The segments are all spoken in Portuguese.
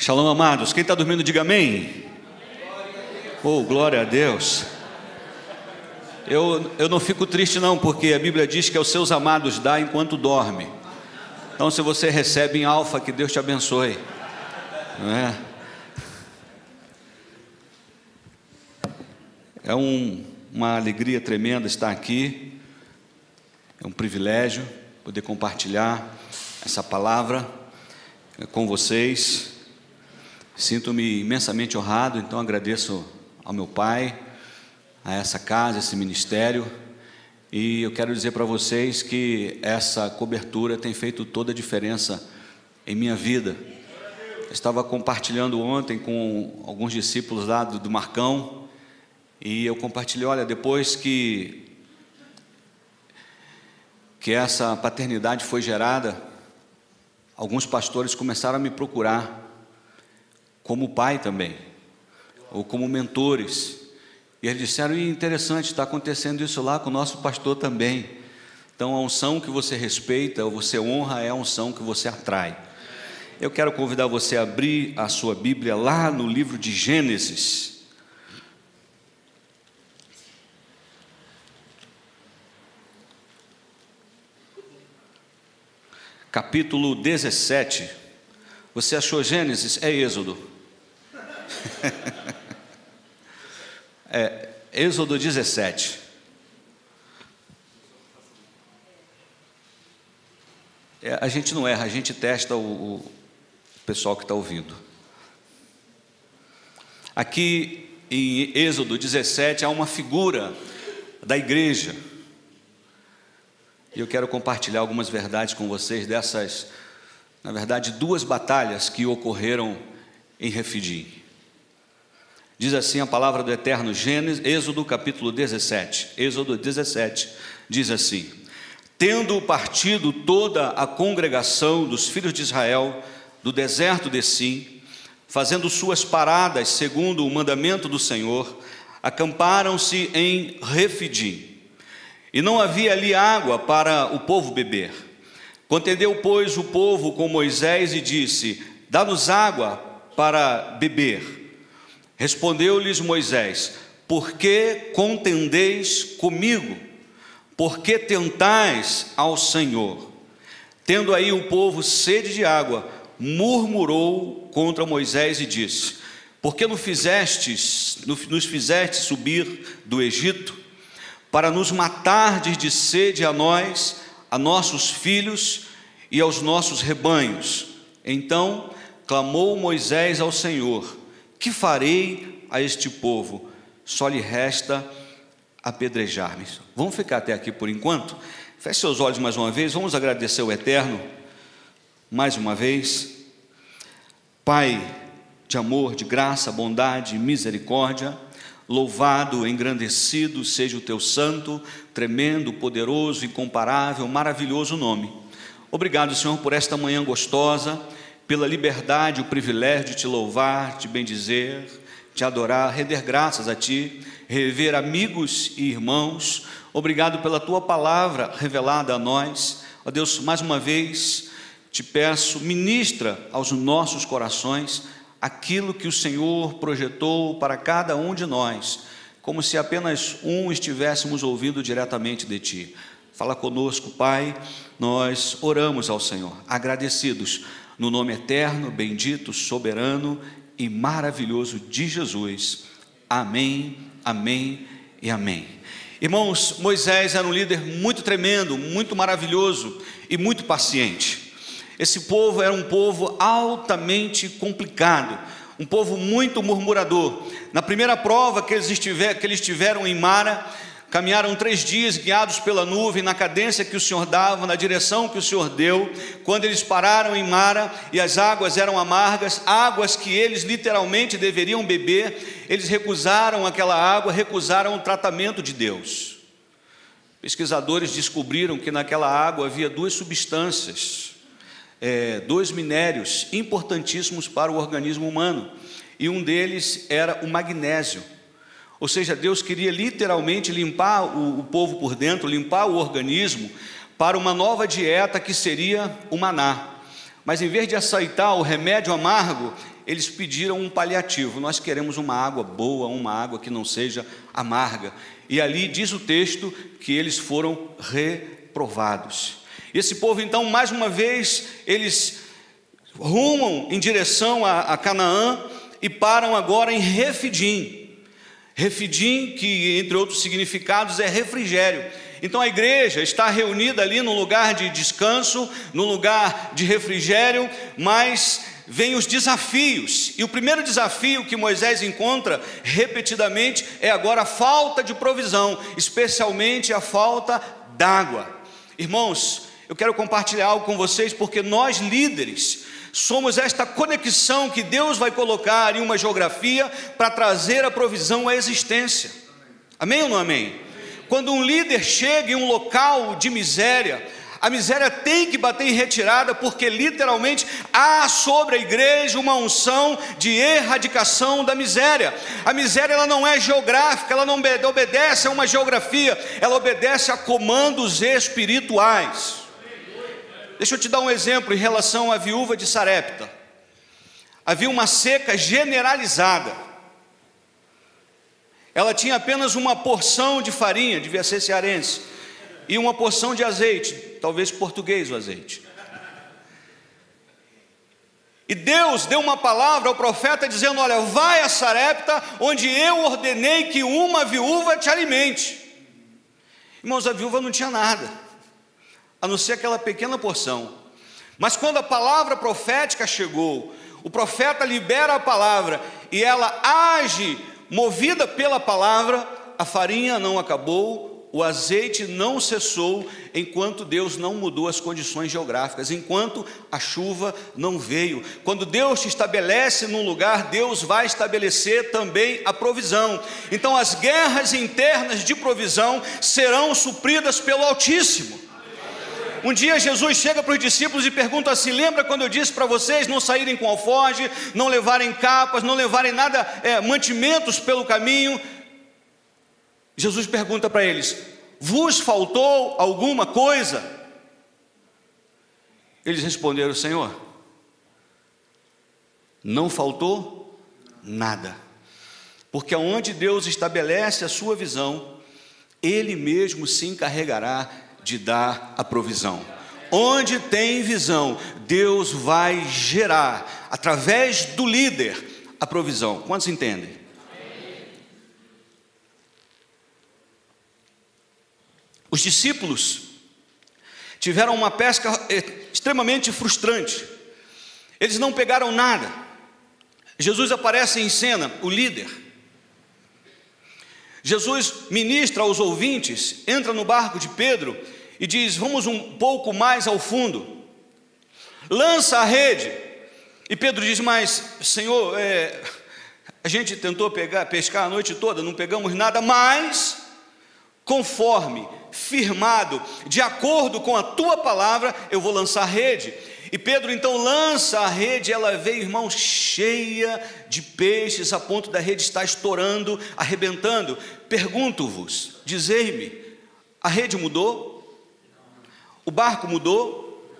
Shalom, amados. Quem está dormindo, diga amém. Oh, glória a Deus. Eu não fico triste não, porque a Bíblia diz que aos seus amados dá enquanto dorme. Então, se você recebe em alfa, que Deus te abençoe. Não é? É uma alegria tremenda estar aqui. É um privilégio poder compartilhar essa palavra com vocês. Sinto-me imensamente honrado, então agradeço ao meu pai, a essa casa, esse ministério, e eu quero dizer para vocês que essa cobertura tem feito toda a diferença em minha vida. Eu estava compartilhando ontem com alguns discípulos lá do Marcão, e eu compartilhei, olha, depois que essa paternidade foi gerada, alguns pastores começaram a me procurar, como pai também, ou como mentores, e eles disseram, e interessante, está acontecendo isso lá com o nosso pastor também. Então a unção que você respeita, ou você honra, é a unção que você atrai. Eu quero convidar você a abrir a sua Bíblia lá no livro de Gênesis, capítulo 17, você achou Gênesis? É Êxodo. Êxodo 17. A gente não erra, a gente testa o pessoal que está ouvindo. Aqui em Êxodo 17 há uma figura da igreja. E eu quero compartilhar algumas verdades com vocês dessas, na verdade, duas batalhas que ocorreram em Refidim. Diz assim a palavra do Eterno, Êxodo capítulo 17. Êxodo 17 diz assim: tendo partido toda a congregação dos filhos de Israel do deserto de Sim, fazendo suas paradas segundo o mandamento do Senhor, acamparam-se em Refidim. E não havia ali água para o povo beber. Contendeu, pois, o povo com Moisés e disse: dá-nos água para beber. Respondeu-lhes Moisés: por que contendeis comigo? Por que tentais ao Senhor? Tendo aí o povo sede de água, murmurou contra Moisés e disse: por que nos fizeste subir do Egito, para nos matardes de sede a nós, a nossos filhos e aos nossos rebanhos? Então clamou Moisés ao Senhor: que farei a este povo? Só lhe resta apedrejar-me. Vamos ficar até aqui por enquanto? Feche seus olhos mais uma vez, vamos agradecer o Eterno mais uma vez. Pai de amor, de graça, bondade, misericórdia, louvado, engrandecido seja o teu santo, tremendo, poderoso, incomparável, maravilhoso nome. Obrigado, Senhor, por esta manhã gostosa, pela liberdade, o privilégio de te louvar, te bendizer, te adorar, render graças a ti, rever amigos e irmãos. Obrigado pela tua palavra revelada a nós. Ó Deus, mais uma vez te peço, ministra aos nossos corações aquilo que o Senhor projetou para cada um de nós, como se apenas estivéssemos ouvindo diretamente de ti. Fala conosco, Pai. Nós oramos ao Senhor, agradecidos, no nome eterno, bendito, soberano e maravilhoso de Jesus. Amém, amém e amém. Irmãos, Moisés era um líder muito tremendo, muito maravilhoso e muito paciente. Esse povo era um povo altamente complicado, um povo muito murmurador. Na primeira prova que eles tiveram em Mara, caminharam 3 dias guiados pela nuvem, na cadência que o Senhor dava, na direção que o Senhor deu. Quando eles pararam em Mara e as águas eram amargas, águas que eles literalmente deveriam beber, eles recusaram aquela água, recusaram o tratamento de Deus. Pesquisadores descobriram que naquela água havia 2 substâncias, 2 minérios importantíssimos para o organismo humano, e um deles era o magnésio. Ou seja, Deus queria literalmente limpar o povo por dentro, limpar o organismo, para uma nova dieta que seria o maná. Mas em vez de aceitar o remédio amargo, eles pediram um paliativo: nós queremos uma água boa, uma água que não seja amarga. E ali diz o texto que eles foram reprovados. Esse povo então, mais uma vez, eles rumam em direção a Canaã e param agora em Refidim. Refidim, que entre outros significados é refrigério. Então a igreja está reunida ali no lugar de descanso, no lugar de refrigério, mas vem os desafios. E o primeiro desafio que Moisés encontra repetidamente é agora a falta de provisão, especialmente a falta d'água. Irmãos, eu quero compartilhar algo com vocês, porque nós líderes somos esta conexão que Deus vai colocar em uma geografia para trazer a provisão à existência. Amém ou não amém? Quando um líder chega em um local de miséria, a miséria tem que bater em retirada, porque literalmente há sobre a igreja uma unção de erradicação da miséria. A miséria, ela não é geográfica, ela não obedece a uma geografia, ela obedece a comandos espirituais. Deixa eu te dar um exemplo em relação à viúva de Sarepta. Havia uma seca generalizada. Ela tinha apenas uma porção de farinha, devia ser cearense, e uma porção de azeite, talvez português o azeite. E Deus deu uma palavra ao profeta dizendo: olha, vai a Sarepta, onde eu ordenei que uma viúva te alimente. Irmãos, a viúva não tinha nada, a não ser aquela pequena porção. Mas quando a palavra profética chegou, o profeta libera a palavra e ela age movida pela palavra. A farinha não acabou, o azeite não cessou, enquanto Deus não mudou as condições geográficas, enquanto a chuva não veio. Quando Deus te estabelece num lugar, Deus vai estabelecer também a provisão. Então as guerras internas de provisão serão supridas pelo Altíssimo. Um dia Jesus chega para os discípulos e pergunta assim: lembra quando eu disse para vocês não saírem com alforje, não levarem capas, não levarem nada, mantimentos pelo caminho? Jesus pergunta para eles: vos faltou alguma coisa? Eles responderam: Senhor, não faltou nada, porque aonde Deus estabelece a sua visão, Ele mesmo se encarregará de dar a provisão. Onde tem visão, Deus vai gerar, através do líder, a provisão. Quantos entendem? Os discípulos tiveram uma pesca extremamente frustrante. Eles não pegaram nada. Jesus aparece em cena, o líder. Jesus ministra aos ouvintes, entra no barco de Pedro e diz: vamos um pouco mais ao fundo, lança a rede. E Pedro diz: mas Senhor, a gente tentou pescar a noite toda, não pegamos nada, mas conforme, firmado, de acordo com a tua palavra, eu vou lançar a rede. E Pedro então lança a rede, ela veio, irmão, cheia de peixes, a ponto da rede estar estourando, arrebentando. Pergunto-vos, dizei-me, a rede mudou? O barco mudou?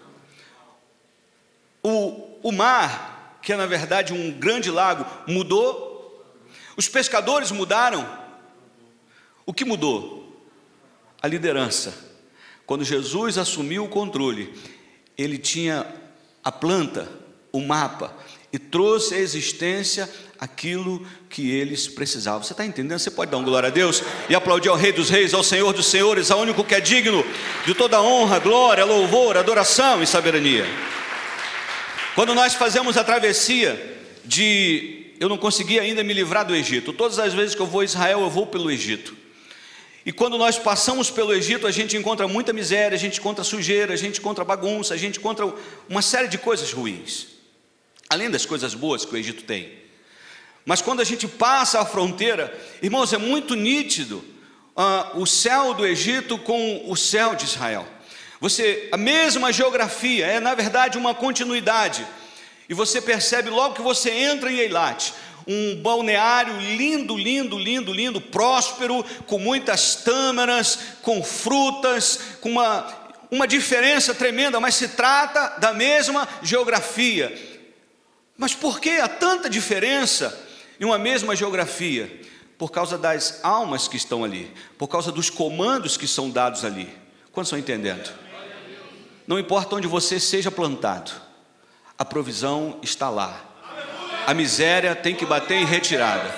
O mar, que é na verdade um grande lago, mudou? Os pescadores mudaram? O que mudou? A liderança. Quando Jesus assumiu o controle, Ele tinha a planta, o mapa, e trouxe à existência aquilo que eles precisavam. Você está entendendo? Você pode dar um glória a Deus e aplaudir ao Rei dos Reis, ao Senhor dos Senhores, ao único que é digno de toda honra, glória, louvor, adoração e soberania. Quando nós fazemos a travessia eu não consegui ainda me livrar do Egito. Todas as vezes que eu vou a Israel, eu vou pelo Egito. E quando nós passamos pelo Egito, a gente encontra muita miséria, a gente encontra sujeira, a gente encontra bagunça, a gente encontra uma série de coisas ruins, além das coisas boas que o Egito tem. Mas quando a gente passa a fronteira, irmãos, é muito nítido o céu do Egito com o céu de Israel. A mesma geografia, é na verdade uma continuidade. E você percebe logo que você entra em Eilat, um balneário lindo, lindo, lindo, lindo, próspero, com muitas tâmaras, com frutas, com uma diferença tremenda, mas se trata da mesma geografia. Mas por que há tanta diferença em uma mesma geografia? Por causa das almas que estão ali, por causa dos comandos que são dados ali. Quantos estão entendendo? Não importa onde você seja plantado, a provisão está lá. A miséria tem que bater em retirada.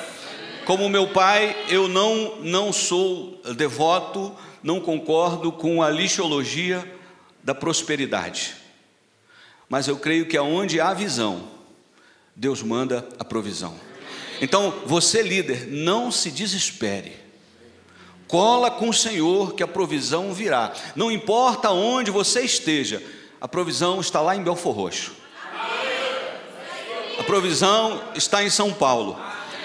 Como meu pai, eu não sou devoto, não concordo com a lixologia da prosperidade. Mas eu creio que aonde há visão, Deus manda a provisão. Então, você líder, não se desespere. Cola com o Senhor que a provisão virá. Não importa onde você esteja, a provisão está lá em Belfor Roxo. A provisão está em São Paulo.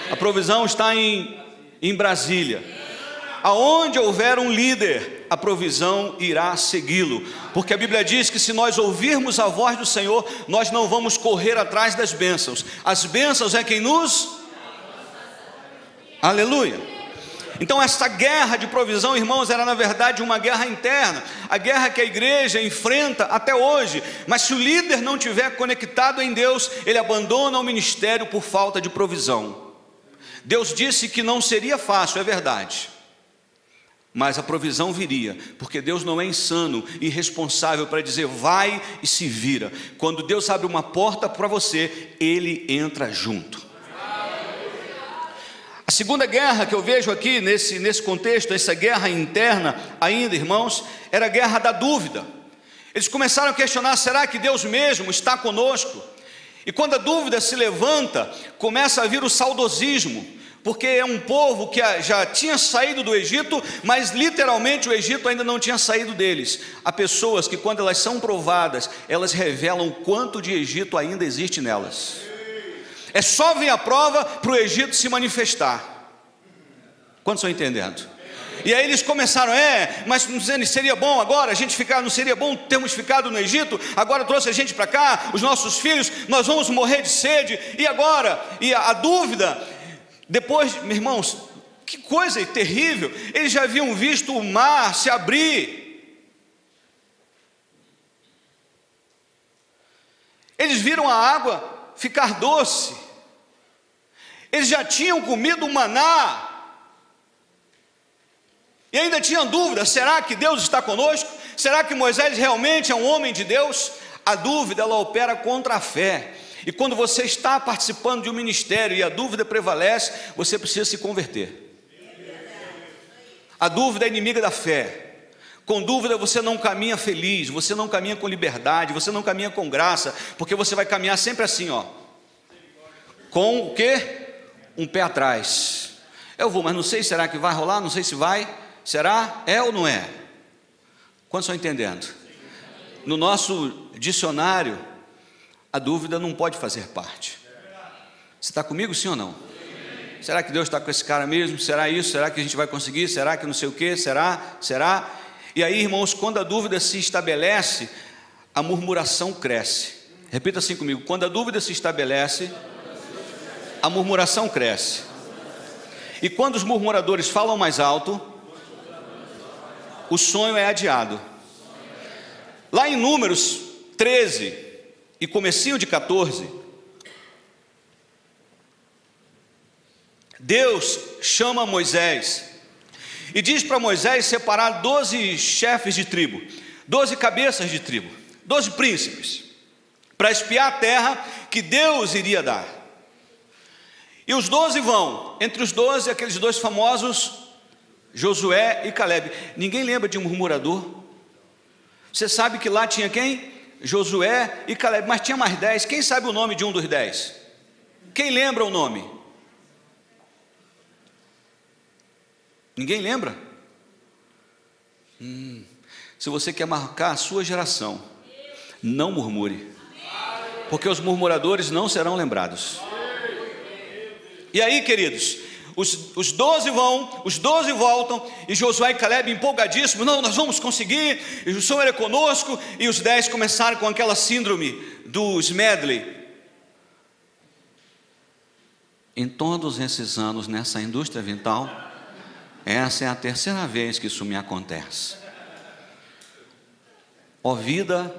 A provisão está em Brasília. Aonde houver um líder, a provisão irá segui-lo. Porque a Bíblia diz que se nós ouvirmos a voz do Senhor, nós não vamos correr atrás das bênçãos. As bênçãos é quem nos... Aleluia. Então essa guerra de provisão, irmãos, era na verdade uma guerra interna, a guerra que a igreja enfrenta até hoje. Mas se o líder não estiver conectado em Deus, ele abandona o ministério por falta de provisão. Deus disse que não seria fácil, é verdade, mas a provisão viria, porque Deus não é insano e irresponsável para dizer vai e se vira. Quando Deus abre uma porta para você, Ele entra junto. A segunda guerra que eu vejo aqui nesse contexto, essa guerra interna ainda, irmãos, era a guerra da dúvida. Eles começaram a questionar, será que Deus mesmo está conosco? E quando a dúvida se levanta, começa a vir o saudosismo, porque é um povo que já tinha saído do Egito, mas literalmente o Egito ainda não tinha saído deles. Há pessoas que quando elas são provadas, elas revelam o quanto de Egito ainda existe nelas. É só vir a prova para o Egito se manifestar. Quantos estão entendendo? E aí eles começaram, mas dizendo, seria bom agora a gente ficar, não seria bom termos ficado no Egito? Agora trouxe a gente para cá, os nossos filhos, nós vamos morrer de sede, e agora? E a dúvida, depois, meus irmãos, que coisa terrível, eles já haviam visto o mar se abrir, eles viram a água ficar doce, eles já tinham comido o maná, e ainda tinham dúvida, será que Deus está conosco? Será que Moisés realmente é um homem de Deus? A dúvida, ela opera contra a fé, e quando você está participando de um ministério, e a dúvida prevalece, você precisa se converter. A dúvida é inimiga da fé. Com dúvida você não caminha feliz, você não caminha com liberdade, você não caminha com graça, porque você vai caminhar sempre assim, com o quê? Um pé atrás. Eu vou, mas não sei, será que vai rolar? Não sei se vai. Será? É ou não é? Quantos estão entendendo? No nosso dicionário, a dúvida não pode fazer parte. Você está comigo, sim ou não? Será que Deus está com esse cara mesmo? Será isso? Será que a gente vai conseguir? Será que não sei o quê? Será? E aí, irmãos, quando a dúvida se estabelece, a murmuração cresce. Repita assim comigo: quando a dúvida se estabelece, a murmuração cresce. E quando os murmuradores falam mais alto, o sonho é adiado. Lá em Números 13 e comecinho de 14, Deus chama Moisés e diz para Moisés separar 12 chefes de tribo, 12 cabeças de tribo, 12 príncipes, para espiar a terra que Deus iria dar. E os 12 vão, entre os 12, aqueles dois famosos, Josué e Caleb. Ninguém lembra de um murmurador? Você sabe que lá tinha quem? Josué e Caleb, mas tinha mais 10. Quem sabe o nome de um dos 10? Quem lembra o nome? Ninguém lembra? Se você quer marcar a sua geração, não murmure, porque os murmuradores não serão lembrados. E aí, queridos, os 12 vão, os 12 voltam, e Josué e Caleb empolgadíssimos, não, nós vamos conseguir, e o Senhor é conosco. E os 10 começaram com aquela síndrome dos medley. Em todos esses anos nessa indústria vital, essa é a terceira vez que isso me acontece. Ó vida,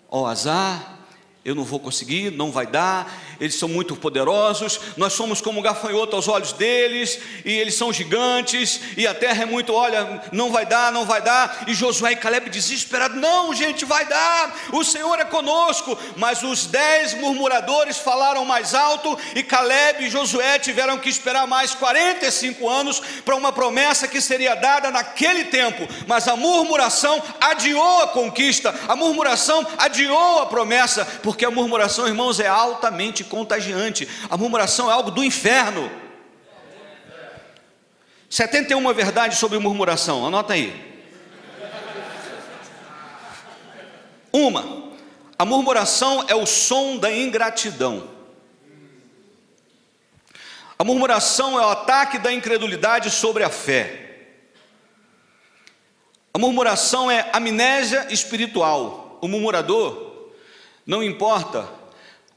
ó azar, eu não vou conseguir, não vai dar, eles são muito poderosos, nós somos como gafanhoto aos olhos deles, e eles são gigantes, e a terra é muito, olha, não vai dar, e Josué e Caleb desesperados, não gente, vai dar, o Senhor é conosco, mas os 10 murmuradores falaram mais alto, e Caleb e Josué tiveram que esperar mais 45 anos, para uma promessa que seria dada naquele tempo, mas a murmuração adiou a conquista, a murmuração adiou a promessa, porque a murmuração, irmãos, é altamente contagiante. A murmuração é algo do inferno. 71 verdades sobre murmuração, anota aí. A murmuração é o som da ingratidão. A murmuração é o ataque da incredulidade sobre a fé. A murmuração é amnésia espiritual. O murmurador, não importa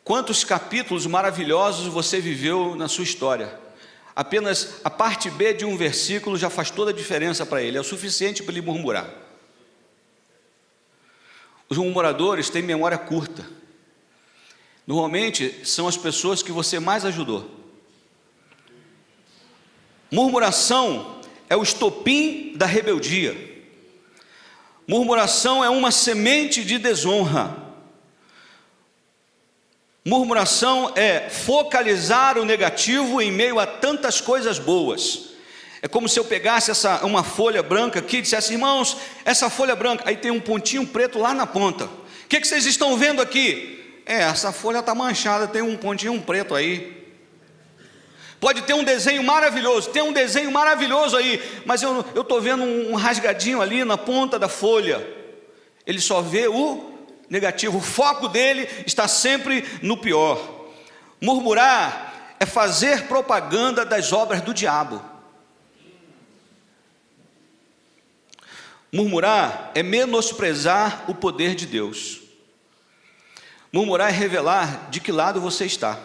quantos capítulos maravilhosos você viveu na sua história, apenas a parte B de um versículo já faz toda a diferença para ele, é o suficiente para ele murmurar. Os murmuradores têm memória curta. Normalmente são as pessoas que você mais ajudou. Murmuração é o estopim da rebeldia. Murmuração é uma semente de desonra. Murmuração é focalizar o negativo em meio a tantas coisas boas. É como se eu pegasse uma folha branca aqui e dissesse, irmãos, essa folha branca, aí tem um pontinho preto lá na ponta. O que vocês estão vendo aqui? Essa folha está manchada, tem um pontinho preto aí. Pode ter um desenho maravilhoso, tem um desenho maravilhoso aí, mas eu estou vendo um rasgadinho ali na ponta da folha. Ele só vê o negativo, o foco dele está sempre no pior. Murmurar é fazer propaganda das obras do diabo. Murmurar é menosprezar o poder de Deus. Murmurar é revelar de que lado você está.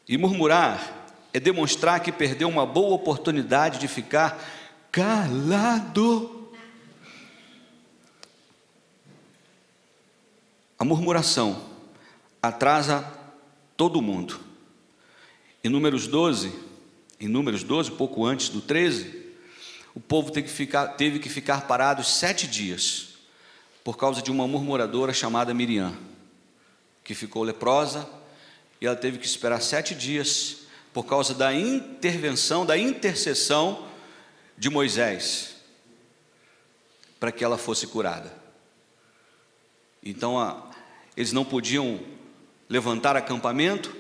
E murmurar é demonstrar que perdeu uma boa oportunidade de ficar calado. A murmuração atrasa todo mundo. Em Números 12, pouco antes do 13, o povo teve que ficar parado 7 dias, por causa de uma murmuradora chamada Miriam, que ficou leprosa, e ela teve que esperar 7 dias, por causa da intervenção, da intercessão de Moisés, para que ela fosse curada. Então, eles não podiam levantar acampamento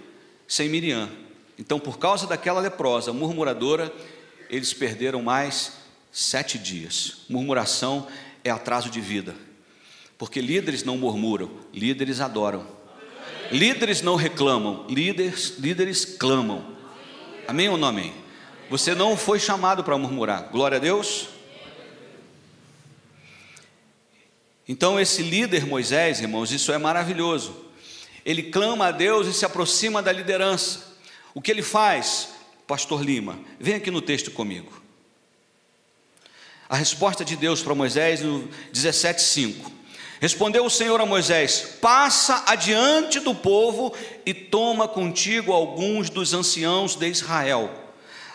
sem Miriam. Então, por causa daquela leprosa murmuradora, eles perderam mais 7 dias. Murmuração é atraso de vida, porque líderes não murmuram, líderes adoram. Líderes não reclamam, líderes clamam. Amém ou não amém? Você não foi chamado para murmurar. Glória a Deus. Então esse líder Moisés, irmãos, isso é maravilhoso. Ele clama a Deus e se aproxima da liderança. O que ele faz? Pastor Lima, vem aqui no texto comigo. A resposta de Deus para Moisés no 17:5. Respondeu o Senhor a Moisés: passa adiante do povo e toma contigo alguns dos anciãos de Israel.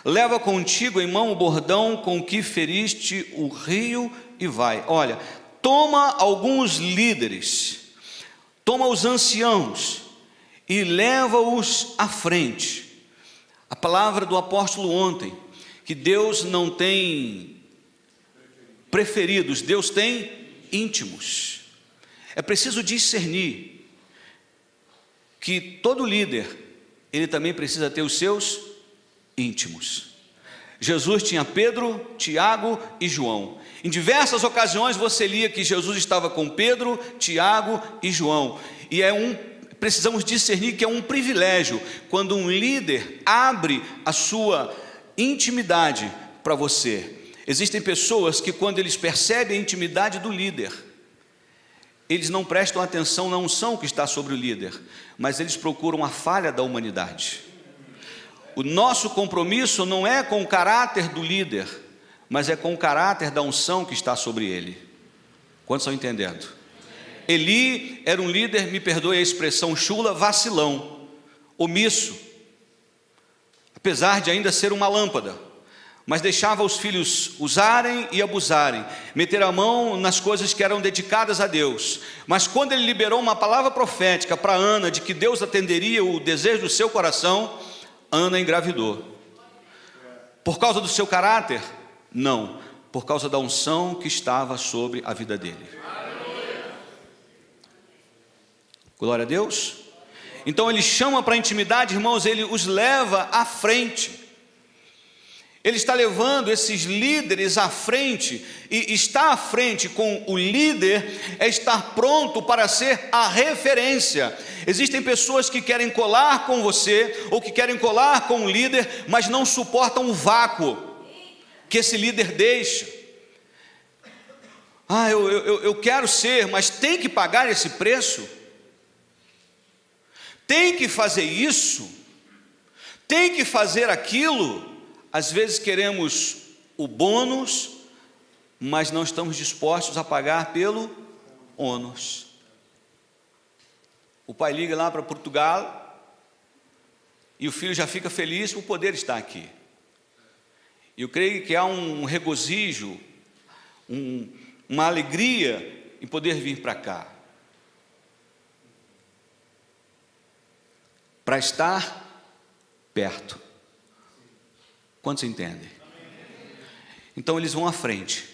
Leva contigo em mão o bordão com que feriste o rio e vai. Olha, toma alguns líderes, toma os anciãos e leva-os à frente. A palavra do apóstolo ontem, que Deus não tem preferidos, Deus tem íntimos. É preciso discernir que todo líder, ele também precisa ter os seus íntimos. Jesus tinha Pedro, Tiago e João. Em diversas ocasiões você lia que Jesus estava com Pedro, Tiago e João. E precisamos discernir que é um privilégio quando um líder abre a sua intimidade para você. Existem pessoas que, quando eles percebem a intimidade do líder, eles não prestam atenção na unção que está sobre o líder, mas eles procuram a falha da humanidade. O nosso compromisso não é com o caráter do líder, mas é com o caráter da unção que está sobre ele. Quantos estão entendendo? Eli era um líder, me perdoe a expressão chula, vacilão, omisso, apesar de ainda ser uma lâmpada, mas deixava os filhos usarem e abusarem, meter a mão nas coisas que eram dedicadas a Deus. Mas quando ele liberou uma palavra profética para Ana, de que Deus atenderia o desejo do seu coração, Ana engravidou. Por causa do seu caráter? Não, por causa da unção que estava sobre a vida dele. Glória a Deus. Então ele chama para a intimidade, irmãos, ele os leva à frente. Ele está levando esses líderes à frente, e estar à frente com o líder é estar pronto para ser a referência. Existem pessoas que querem colar com você, ou que querem colar com o líder, mas não suportam o vácuo que esse líder deixa. Eu quero ser, mas tem que pagar esse preço? Tem que fazer isso? Tem que fazer aquilo? Às vezes queremos o bônus, mas não estamos dispostos a pagar pelo ônus. O pai liga lá para Portugal e o filho já fica feliz por poder estar aqui. Eu creio que há um regozijo, uma alegria em poder vir para cá, para estar perto. Quantos entendem? Então eles vão à frente.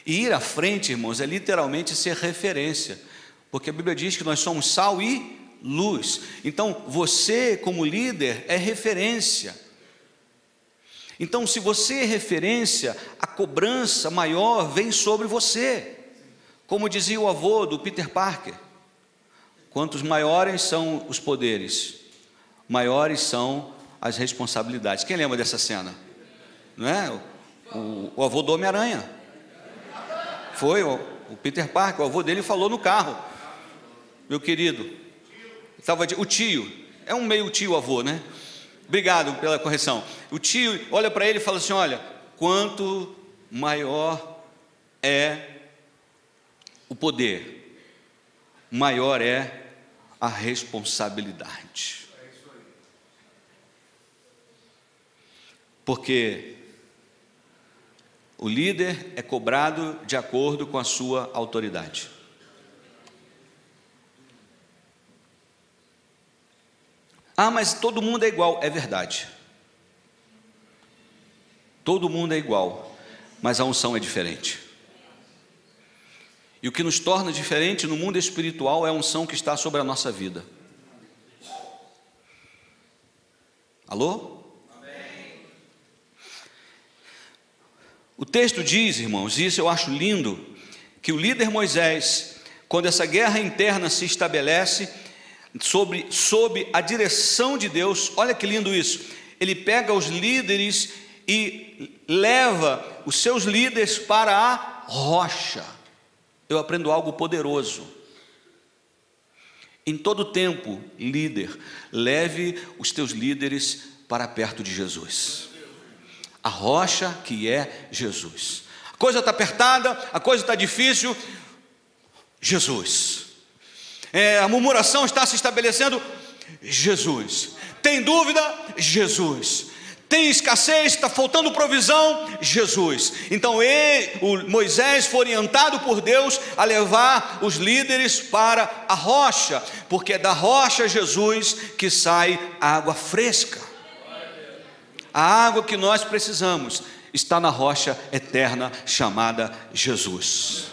E ir à frente, irmãos, é literalmente ser referência, porque a Bíblia diz que nós somos sal e luz. Então você, como líder, é referência. Então, se você é referência, a cobrança maior vem sobre você. Como dizia o avô do Peter Parker: quantos maiores são os poderes, maiores são as responsabilidades. Quem lembra dessa cena? Não é? O avô do Homem-Aranha foi o Peter Parker. O avô dele falou no carro: meu querido, o tio, é um meio tio avô, né? Obrigado pela correção. O tio olha para ele e fala assim: olha, quanto maior é o poder, maior é a responsabilidade. Porque o líder é cobrado de acordo com a sua autoridade. Mas todo mundo é igual. É verdade. Todo mundo é igual, mas a unção é diferente. E o que nos torna diferente no mundo espiritual é a unção que está sobre a nossa vida. Alô? O texto diz, irmãos, isso eu acho lindo, que o líder Moisés, quando essa guerra interna se estabelece, sob a direção de Deus, olha que lindo isso, ele pega os líderes e leva os seus líderes para a rocha. Eu aprendo algo poderoso. Em todo tempo, líder, leve os teus líderes para perto de Jesus. A rocha que é Jesus. A coisa está apertada, a coisa está difícil. Jesus. A murmuração está se estabelecendo. Jesus. Tem dúvida? Jesus. Tem escassez, está faltando provisão? Jesus. Então Moisés foi orientado por Deus a levar os líderes para a rocha, porque é da rocha, Jesus, que sai água fresca. A água que nós precisamos está na rocha eterna chamada Jesus.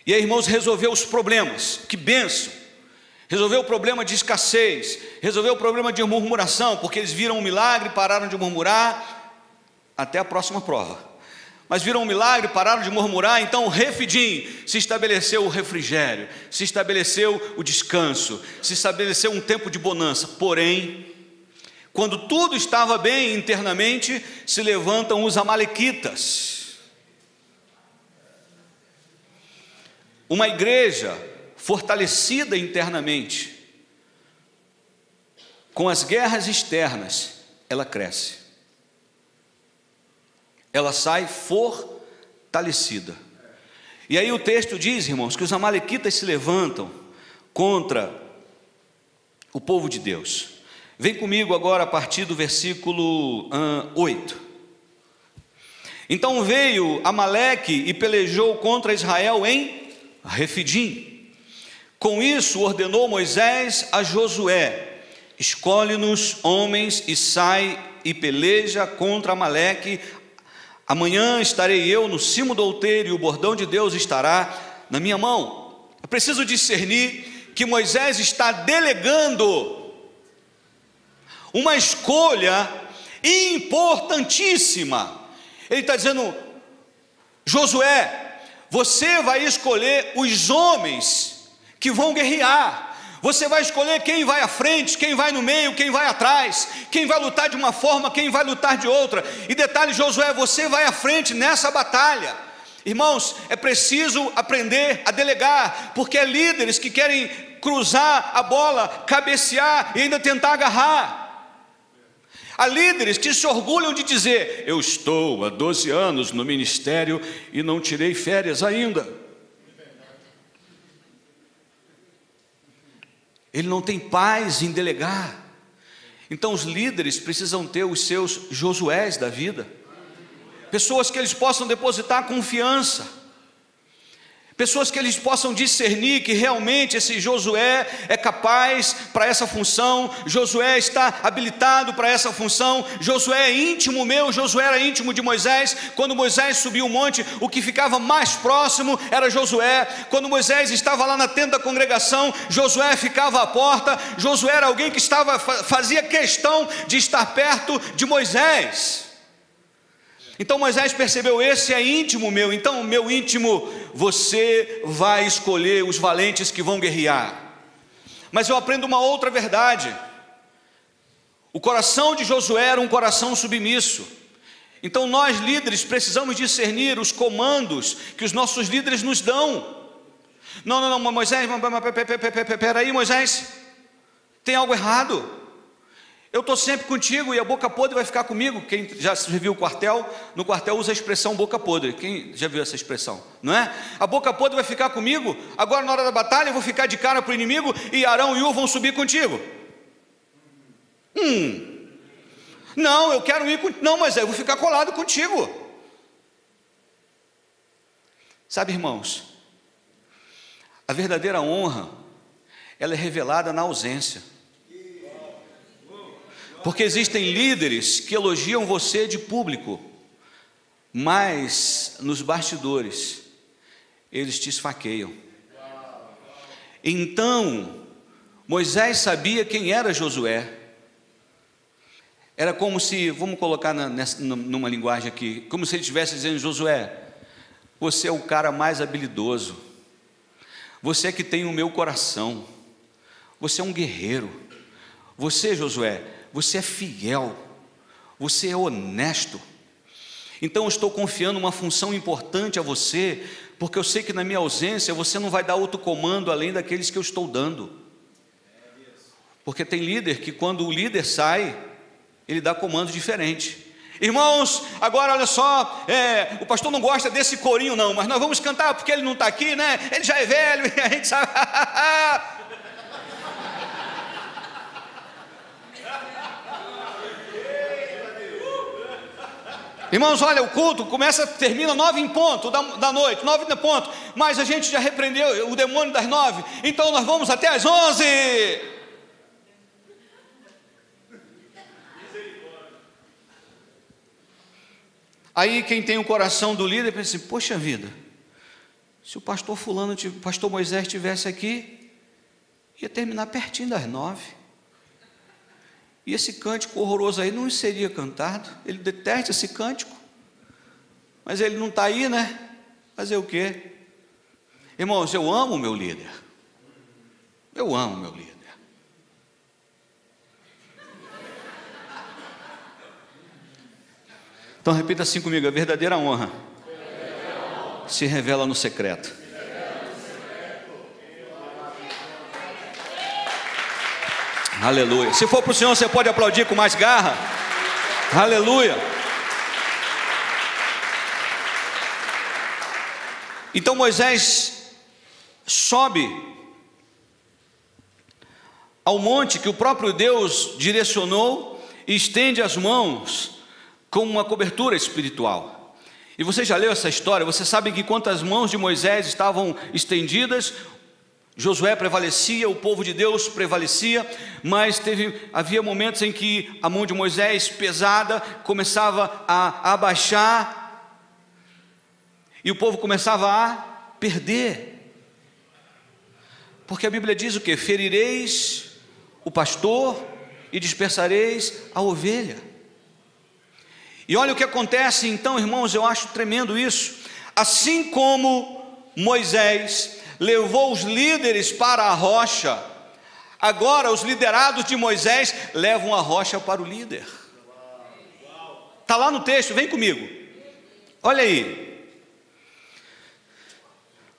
E aí, irmãos, resolveu os problemas. Que bênção! Resolveu o problema de escassez, resolveu o problema de murmuração, porque eles viram um milagre, pararam de murmurar, até a próxima prova. Mas viram um milagre, pararam de murmurar, então Refidim, se estabeleceu o refrigério, se estabeleceu o descanso, se estabeleceu um tempo de bonança. Porém, quando tudo estava bem internamente, se levantam os amalequitas. Uma igreja fortalecida internamente, com as guerras externas, ela cresce. Ela sai fortalecida. E aí o texto diz, irmãos, que os amalequitas se levantam contra o povo de Deus. Vem comigo agora a partir do versículo 8. Então veio Amaleque e pelejou contra Israel em Refidim. Com isso ordenou Moisés a Josué: escolhe-nos homens e sai e peleja contra Amaleque. Amanhã estarei eu no cimo do outeiro e o bordão de Deus estará na minha mão. É preciso discernir que Moisés está delegando uma escolha importantíssima. Ele está dizendo: Josué, você vai escolher os homens que vão guerrear. Você vai escolher quem vai à frente, quem vai no meio, quem vai atrás, quem vai lutar de uma forma, quem vai lutar de outra. E detalhe, Josué, você vai à frente nessa batalha. Irmãos, é preciso aprender a delegar, porque há líderes que querem cruzar a bola, cabecear e ainda tentar agarrar. Há líderes que se orgulham de dizer: eu estou há 12 anos no ministério e não tirei férias ainda. Ele não tem paz em delegar. Então os líderes precisam ter os seus Josués da vida, pessoas que eles possam depositar confiança, pessoas que eles possam discernir que realmente esse Josué é capaz para essa função, Josué está habilitado para essa função. Josué é íntimo meu, Josué era íntimo de Moisés. Quando Moisés subiu o monte, o que ficava mais próximo era Josué. Quando Moisés estava lá na tenda da congregação, Josué ficava à porta. Josué era alguém que fazia questão de estar perto de Moisés. Então Moisés percebeu: esse é íntimo meu, então meu íntimo, você vai escolher os valentes que vão guerrear. Mas eu aprendo uma outra verdade: o coração de Josué era um coração submisso. Então nós líderes precisamos discernir os comandos que os nossos líderes nos dão. Não, Moisés, peraí, Moisés, tem algo errado. Eu estou sempre contigo e a boca podre vai ficar comigo. Quem já viu o quartel? No quartel usa a expressão boca podre. Quem já viu essa expressão? Não é? A boca podre vai ficar comigo. Agora na hora da batalha eu vou ficar de cara para o inimigo e Arão e Ur vão subir contigo. Não, eu quero ir contigo. Não, mas eu vou ficar colado contigo. Sabe, irmãos, a verdadeira honra, ela é revelada na ausência. Porque existem líderes que elogiam você de público, mas nos bastidores eles te esfaqueiam. Então Moisés sabia quem era Josué. Era como se, vamos colocar numa linguagem aqui, como se ele estivesse dizendo: Josué, você é o cara mais habilidoso, você é que tem o meu coração, você é um guerreiro, você, Josué, você é fiel, você é honesto. Então eu estou confiando uma função importante a você, porque eu sei que na minha ausência você não vai dar outro comando além daqueles que eu estou dando. Porque tem líder que quando o líder sai, ele dá comando diferente. Irmãos, agora olha só, o pastor não gosta desse corinho não, mas nós vamos cantar porque ele não está aqui, né? Ele já é velho e a gente sabe. Irmãos, olha, o culto termina 9 em ponto da noite, 9 em ponto, mas a gente já repreendeu o demônio das 9, então nós vamos até às 11. Aí quem tem o coração do líder pensa assim: poxa vida, se o pastor fulano, o pastor Moisés estivesse aqui, ia terminar pertinho das 9. E esse cântico horroroso aí não seria cantado. Ele detesta esse cântico, mas ele não está aí, né? Fazer o quê? Irmãos, eu amo o meu líder. Eu amo o meu líder. Então repita assim comigo: a verdadeira honra se revela no secreto. Aleluia. Se for para o Senhor, você pode aplaudir com mais garra. Aleluia. Então Moisés sobe ao monte que o próprio Deus direcionou e estende as mãos como uma cobertura espiritual. E você já leu essa história, você sabe que enquanto as mãos de Moisés estavam estendidas, Josué prevalecia, o povo de Deus prevalecia, mas havia momentos em que a mão de Moisés pesada começava a abaixar e o povo começava a perder, porque a Bíblia diz o que? Ferireis o pastor e dispersareis a ovelha. E olha o que acontece então, irmãos, eu acho tremendo isso. Assim como Moisés levou os líderes para a rocha, agora os liderados de Moisés levam a rocha para o líder. Está lá no texto, vem comigo, olha aí.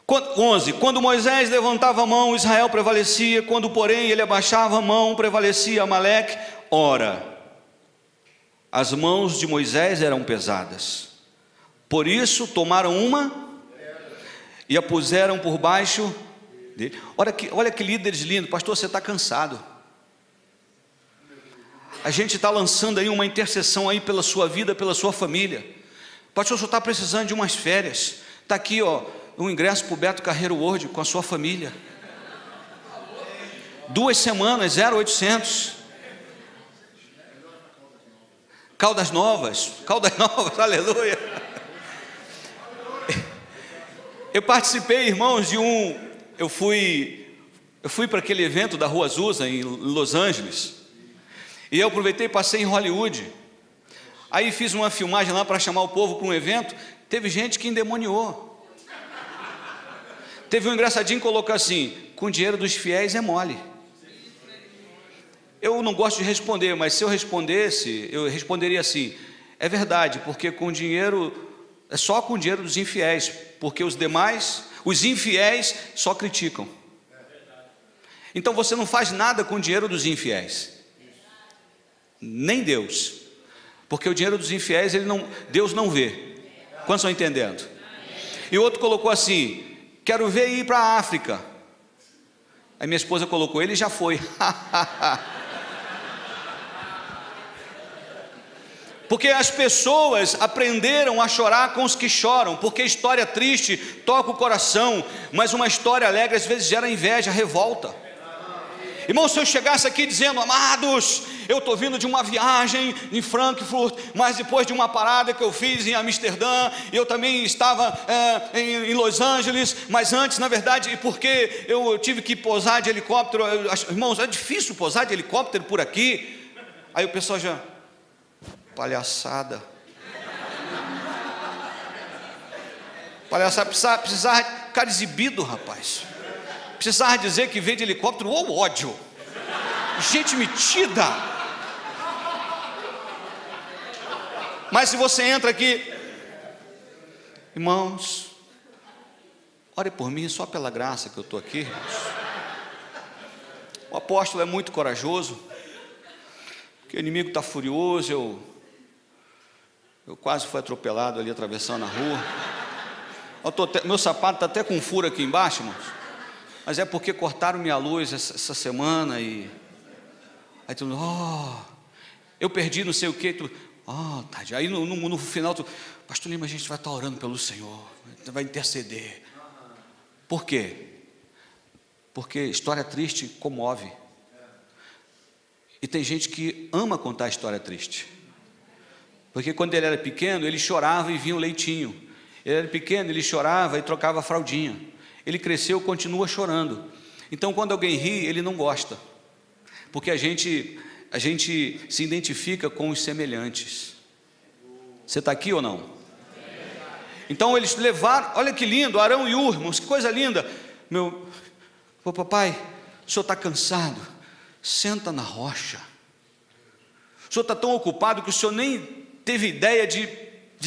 11, quando Moisés levantava a mão, Israel prevalecia, quando porém ele abaixava a mão, prevalecia Amaleque. Ora, as mãos de Moisés eram pesadas, por isso tomaram uma e a puseram por baixo dele. Olha que líderes lindos. Pastor, você está cansado. A gente está lançando aí uma intercessão aí pela sua vida, pela sua família. Pastor, o senhor está precisando de umas férias. Está aqui, ó, um ingresso para o Beto Carreiro World com a sua família. 2 semanas, 0,800. Caldas Novas, aleluia. Eu participei, irmãos, eu fui para aquele evento da Rua Azusa em Los Angeles, e eu aproveitei e passei em Hollywood. Aí fiz uma filmagem lá para chamar o povo para um evento. Teve gente que endemoniou. Teve um engraçadinho que colocou assim: com dinheiro dos fiéis é mole. Eu não gosto de responder, mas se eu respondesse, eu responderia assim: é verdade, porque com dinheiro, é só com dinheiro dos infiéis, porque os demais, os infiéis, só criticam. Então você não faz nada com o dinheiro dos infiéis, nem Deus, porque o dinheiro dos infiéis Deus não vê. Quantos estão entendendo? E o outro colocou assim: quero ver ir para a África. Aí minha esposa colocou: ele já foi. Porque as pessoas aprenderam a chorar com os que choram, porque história triste toca o coração, mas uma história alegre às vezes gera inveja, revolta. Irmão, se eu chegasse aqui dizendo: amados, eu estou vindo de uma viagem em Frankfurt, mas depois de uma parada que eu fiz em Amsterdã, eu também estava em Los Angeles, mas antes, na verdade, porque eu tive que pousar de helicóptero. Irmãos, é difícil pousar de helicóptero por aqui. Aí o pessoal já: palhaçada. Palhaçada, precisava ficar exibido, rapaz. Precisava dizer que veio de helicóptero ou ódio. Gente metida. Mas se você entra aqui, irmãos, ore por mim, só pela graça que eu estou aqui, irmãos. O apóstolo é muito corajoso, porque o inimigo está furioso. Eu quase fui atropelado ali atravessando a rua. Meu sapato está até com furo aqui embaixo, irmãos. Mas é porque cortaram minha luz essa semana. E aí tu, eu perdi não sei o que. Tadinho. Aí no final pastor Lima, a gente vai estar orando pelo Senhor, vai interceder. Por quê? Porque história triste comove. E tem gente que ama contar história triste. Porque quando ele era pequeno, ele chorava e vinha o leitinho. Ele era pequeno, ele chorava e trocava a fraldinha. Ele cresceu, continua chorando. Então quando alguém ri, ele não gosta, porque a gente se identifica com os semelhantes. Você está aqui ou não? Então eles levaram, olha que lindo, Arão e Hur, irmãos, que coisa linda. Papai, o senhor está cansado, senta na rocha. O senhor está tão ocupado que o senhor nem teve ideia de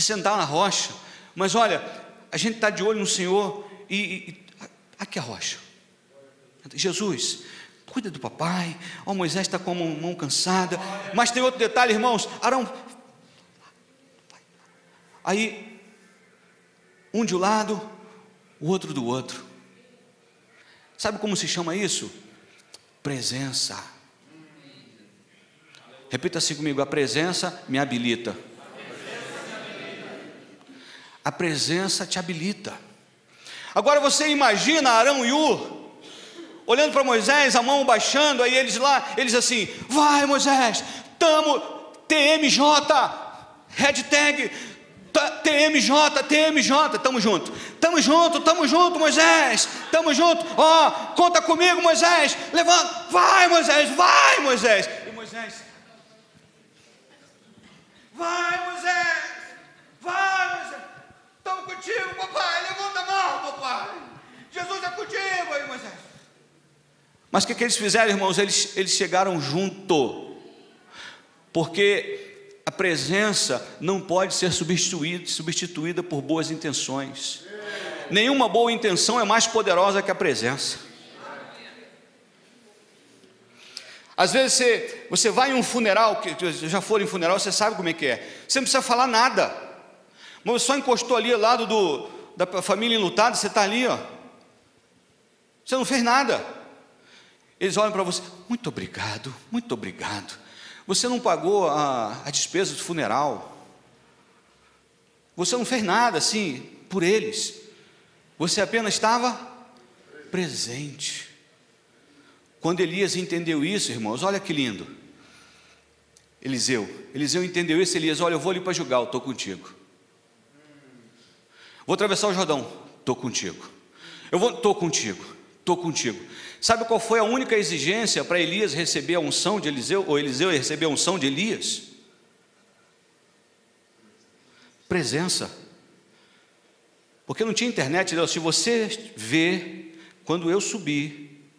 sentar na rocha. Mas olha, a gente está de olho no Senhor e aqui a rocha. Jesus, cuida do papai. Moisés está com a mão cansada. Mas tem outro detalhe, irmãos. Arão, aí um de um lado, o outro do outro. Sabe como se chama isso? Presença. Repita assim comigo: a presença me habilita. A presença te habilita. Agora você imagina Arão e Hur olhando para Moisés, a mão baixando, aí eles lá, eles assim: vai Moisés, tamo, TMJ, hashtag TMJ, tamo junto Moisés, tamo junto, ó, conta comigo Moisés, levanta, vai Moisés, e Moisés, vai Moisés, estamos contigo papai, levanta a mão papai, Jesus é contigo aí Moisés. Mas o que eles fizeram, irmãos? Eles chegaram junto, porque a presença não pode ser substituída por boas intenções. Nenhuma boa intenção é mais poderosa que a presença. Às vezes você vai em um funeral, que já for em funeral, você sabe como é que é. Você não precisa falar nada, mas só encostou ali ao lado da família enlutada, você está ali, ó. Você não fez nada. Eles olham para você: muito obrigado. Você não pagou a despesa do funeral. Você não fez nada assim por eles. Você apenas estava presente. Quando Elias entendeu isso, irmãos, olha que lindo. Eliseu entendeu isso. Elias: olha, eu vou ali para Gilgal, estou contigo. Vou atravessar o Jordão, estou contigo. Estou contigo. Sabe qual foi a única exigência para Elias receber a unção de Eliseu, ou Eliseu receber a unção de Elias? Presença. Porque não tinha internet. Se você vê, quando eu subir,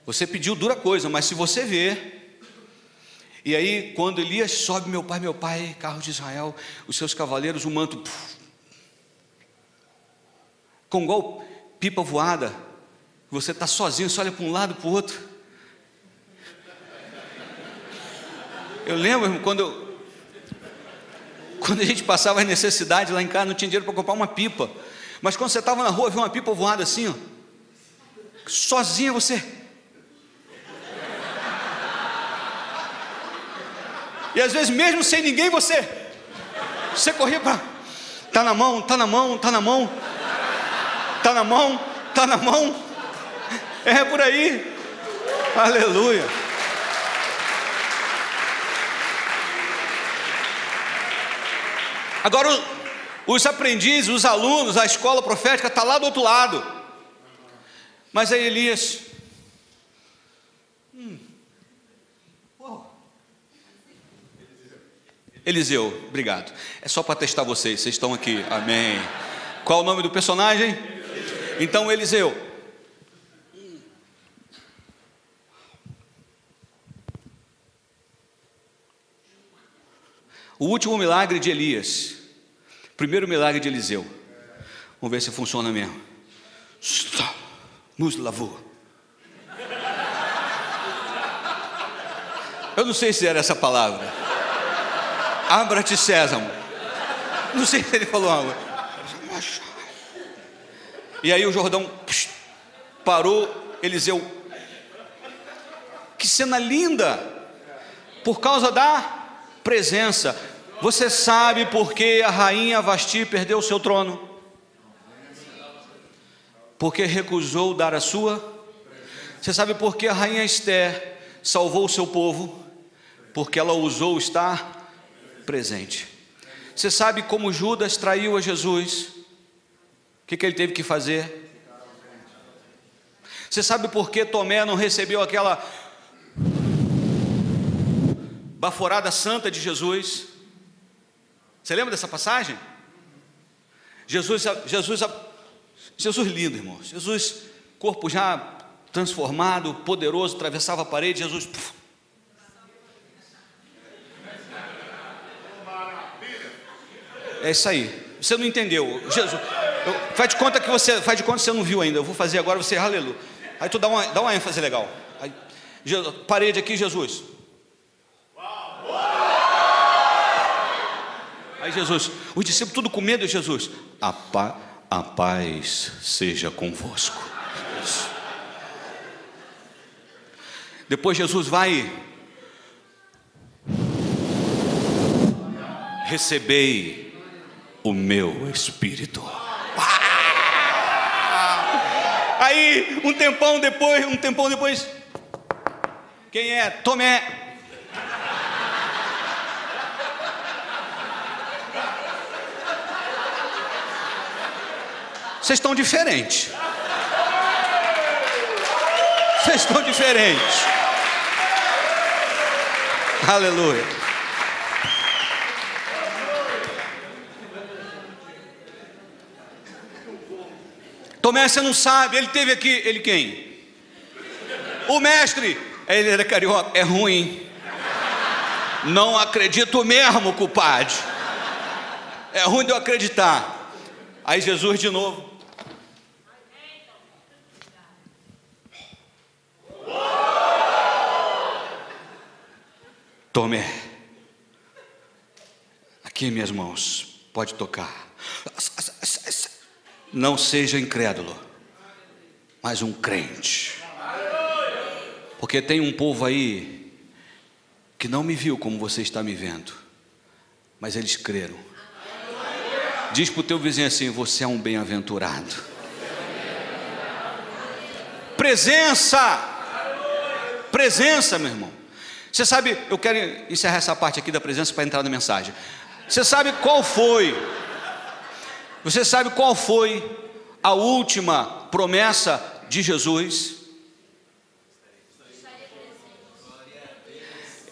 você pediu dura coisa, mas se você vê. E aí quando Elias sobe: meu pai, carro de Israel, os seus cavaleiros, o manto, com igual pipa voada, você está sozinho, você olha para um lado e para o outro. Eu lembro, irmão, quando a gente passava as necessidades lá em casa, não tinha dinheiro para comprar uma pipa, mas quando você estava na rua, viu uma pipa voada assim, ó, sozinha você, e às vezes mesmo sem ninguém, você corria para, tá na mão, é por aí, aleluia. Agora os aprendizes, os alunos, a escola profética está lá do outro lado, mas aí Elias, Eliseu, obrigado, é só para testar vocês estão aqui, amém. Qual o nome do personagem? Então Eliseu, o último milagre de Elias, primeiro milagre de Eliseu, vamos ver se funciona mesmo. Nos lavou. Eu não sei se era essa palavra. Abra-te sésamo. Não sei se ele falou algo. E aí o Jordão parou. Eliseu, que cena linda, por causa da presença. Você sabe por que a rainha Vasti perdeu o seu trono? Porque recusou dar a sua. Você sabe por que a rainha Esther salvou o seu povo? Porque ela ousou estar presente. Você sabe como Judas traiu a Jesus? O que ele teve que fazer? Você sabe por que Tomé não recebeu aquela baforada santa de Jesus? Você lembra dessa passagem? Jesus lindo, irmão. Jesus, corpo já transformado, poderoso, atravessava a parede. Jesus, é isso aí. Você não entendeu? Jesus, faz de conta que você não viu ainda. Eu vou fazer agora, você aleluia. Aí tu dá uma ênfase legal. Aí, parede aqui, Jesus. Aí Jesus, os discípulos tudo com medo, e Jesus, a paz seja convosco. Depois Jesus vai, recebei o meu Espírito. Aí, um tempão depois, quem é? Tomé. Vocês estão diferentes. Vocês estão diferentes. Aleluia. Tomé, você não sabe, ele teve aqui, ele quem? O mestre. Ele era carioca, é ruim. Não acredito mesmo, culpado. É ruim de eu acreditar. Aí Jesus de novo. Tomé, aqui minhas mãos, pode tocar. Não seja incrédulo, mas um crente. Porque tem um povo aí que não me viu como você está me vendo, mas eles creram. Diz para o teu vizinho assim: você é um bem-aventurado. Presença, meu irmão. Você sabe, eu quero encerrar essa parte aqui da presença para entrar na mensagem. Você sabe qual foi a última promessa de Jesus?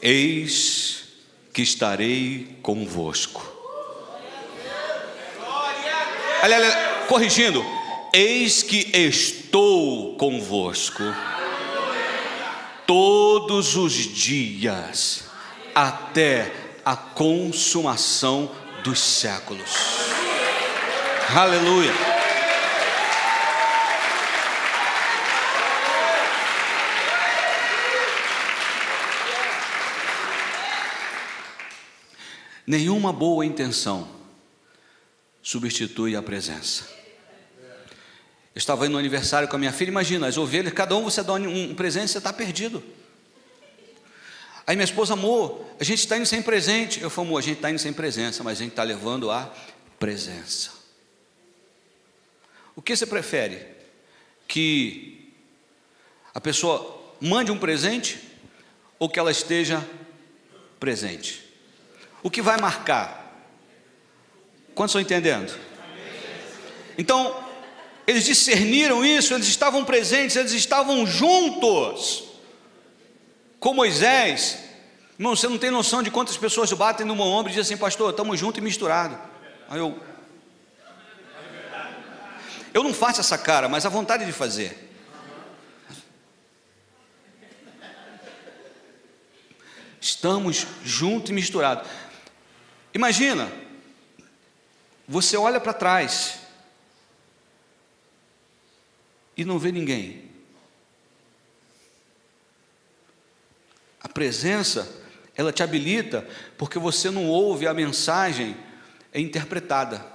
Eis que estarei convosco. Aliás, corrigindo, eis que estou convosco todos os dias, até a consumação dos séculos. Aleluia. Nenhuma boa intenção substitui a presença. Eu estava indo no aniversário com a minha filha. Imagina, as ovelhas, cada um você dá um presente, você está perdido. Aí minha esposa, amor, a gente está indo sem presente. Eu falei, amor, a gente está indo sem presença, mas a gente está levando a presença. O que você prefere? Que a pessoa mande um presente ou que ela esteja presente? O que vai marcar? Quantos estão entendendo? Então, eles discerniram isso, eles estavam presentes, eles estavam juntos com Moisés. Irmão, você não tem noção de quantas pessoas batem no meu ombro e dizem assim: pastor, estamos juntos e misturados. Aí eu não faço essa cara, mas a vontade de fazer. Estamos juntos e misturados. Imagina, você olha para trás e não vê ninguém. A presença, ela te habilita, porque você não ouve a mensagem interpretada.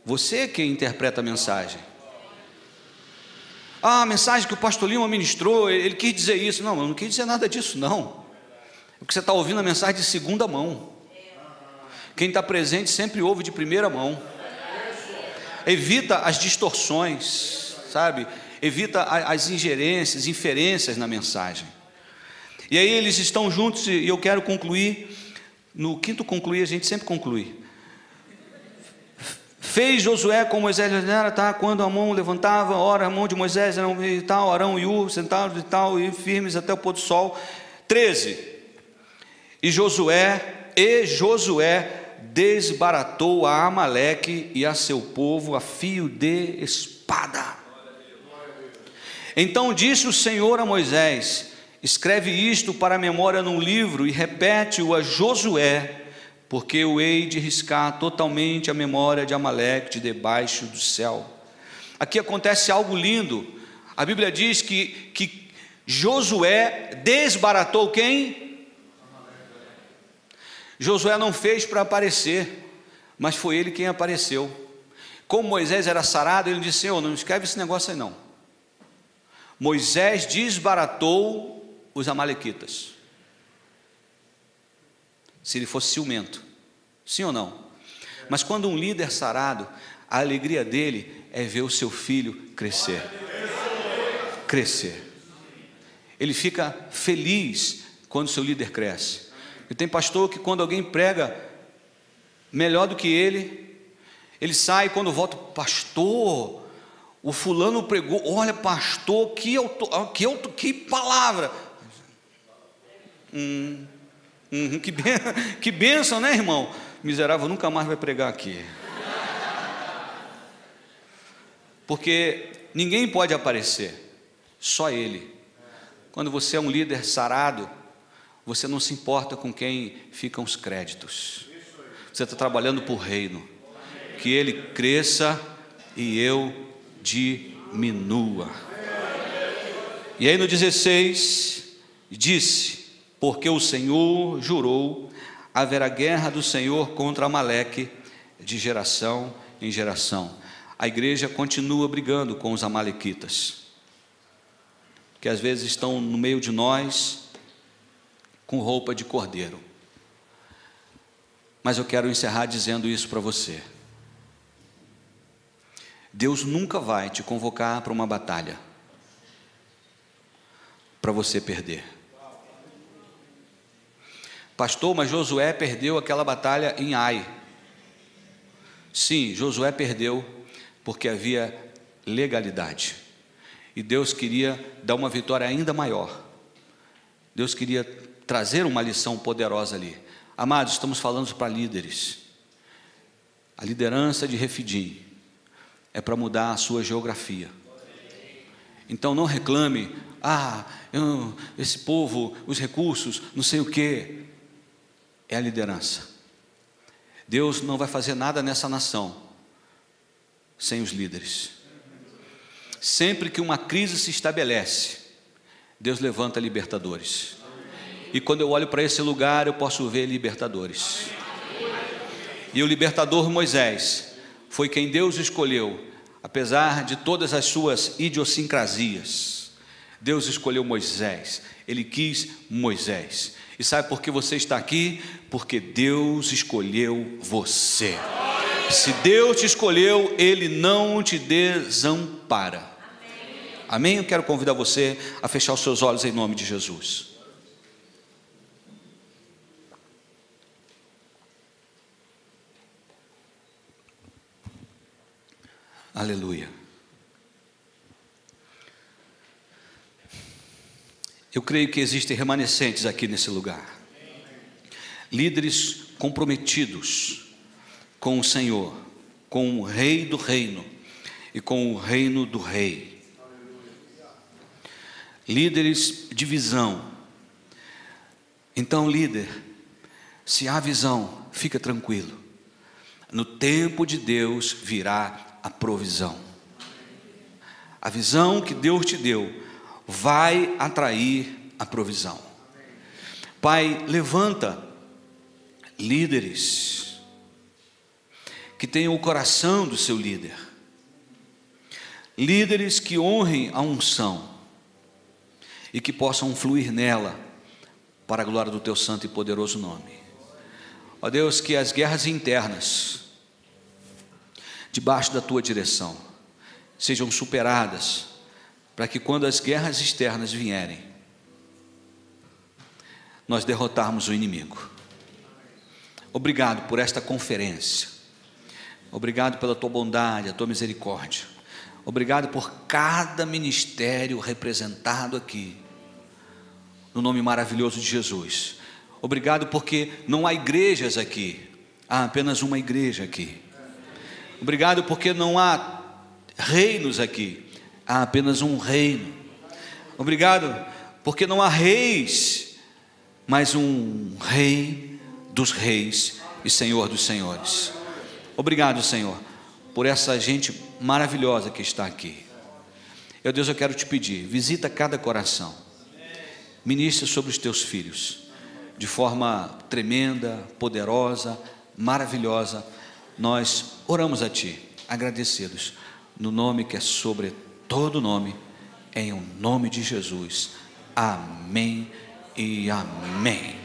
Você é quem interpreta a mensagem. Ah, a mensagem que o pastor Lima ministrou, ele quis dizer isso. Não, eu não quis dizer nada disso, não. Porque você está ouvindo a mensagem de segunda mão. Quem está presente sempre ouve de primeira mão. Evita as distorções, sabe? Evita as inferências na mensagem. E aí eles estão juntos, e eu quero concluir. No quinto concluir, a gente sempre conclui. Fez Josué com Moisés, tá? Quando a mão levantava, ora a mão de Moisés era e tal, Arão e Ur sentados e tal, e firmes até o pôr do sol. 13. E Josué desbaratou a Amaleque e a seu povo a fio de espada. Então disse o Senhor a Moisés: escreve isto para a memória num livro e repete-o a Josué, porque eu hei de riscar totalmente a memória de Amaleque de debaixo do céu. Aqui acontece algo lindo. A Bíblia diz que Josué desbaratou quem? Josué não fez para aparecer, mas foi ele quem apareceu. Como Moisés era sarado, ele disse: Senhor, não escreve esse negócio aí não. Moisés desbaratou os amalequitas. Se ele fosse ciumento, sim ou não? Mas quando um líder sarado, a alegria dele é ver o seu filho crescer. Crescer. Ele fica feliz quando o seu líder cresce. E tem pastor que quando alguém prega melhor do que ele sai, quando volta: pastor, o fulano pregou, olha pastor, que palavra. Que bênção, né, irmão? Miserável nunca mais vai pregar aqui. Porque ninguém pode aparecer, só ele. Quando você é um líder sarado, você não se importa com quem ficam os créditos. Você está trabalhando para o reino. Que ele cresça e eu diminua. E aí no 16 disse: porque o Senhor jurou, haverá guerra do Senhor contra Amaleque de geração em geração. A igreja continua brigando com os amalequitas, que às vezes estão no meio de nós com roupa de cordeiro. Mas eu quero encerrar dizendo isso para você: Deus nunca vai te convocar para uma batalha para você perder. Pastor, mas Josué perdeu aquela batalha em Ai. Sim, Josué perdeu porque havia legalidade. E Deus queria dar uma vitória ainda maior. Deus queria trazer uma lição poderosa ali. Amados, estamos falando para líderes. A liderança de Refidim é para mudar a sua geografia. Então não reclame: esse povo, os recursos, não sei o quê. É a liderança. Deus não vai fazer nada nessa nação sem os líderes. Sempre que uma crise se estabelece, Deus levanta libertadores. E quando eu olho para esse lugar, eu posso ver libertadores. E o libertador Moisés foi quem Deus escolheu, apesar de todas as suas idiosincrasias. Deus escolheu Moisés, Ele quis Moisés. E sabe por que você está aqui? Porque Deus escolheu você. Se Deus te escolheu, Ele não te desampara. Amém? Eu quero convidar você a fechar os seus olhos em nome de Jesus. Aleluia. Eu creio que existem remanescentes aqui nesse lugar. Líderes comprometidos com o Senhor, com o Rei do Reino e com o Reino do Rei. Líderes de visão. Então, líder, se há visão, fica tranquilo. No tempo de Deus virá a provisão. A visão que Deus te deu vai atrair a provisão. Pai, levanta líderes que tenham o coração do seu líder, líderes que honrem a unção e que possam fluir nela para a glória do teu santo e poderoso nome. Ó Deus, que as guerras internas debaixo da tua direção sejam superadas, para que quando as guerras externas vierem, nós derrotarmos o inimigo. Obrigado por esta conferência. Obrigado pela tua bondade, a tua misericórdia. Obrigado por cada ministério representado aqui, no nome maravilhoso de Jesus. Obrigado porque não há igrejas aqui, há apenas uma igreja aqui. Obrigado porque não há reinos aqui, há apenas um reino. Obrigado porque não há reis, mas um Rei dos reis e Senhor dos senhores. Obrigado, Senhor, por essa gente maravilhosa que está aqui. Deus, eu quero te pedir, visita cada coração, ministra sobre os teus filhos, de forma tremenda, poderosa, maravilhosa. Nós oramos a Ti, agradecidos, no nome que é sobre todo nome, em o nome de Jesus. Amém e amém.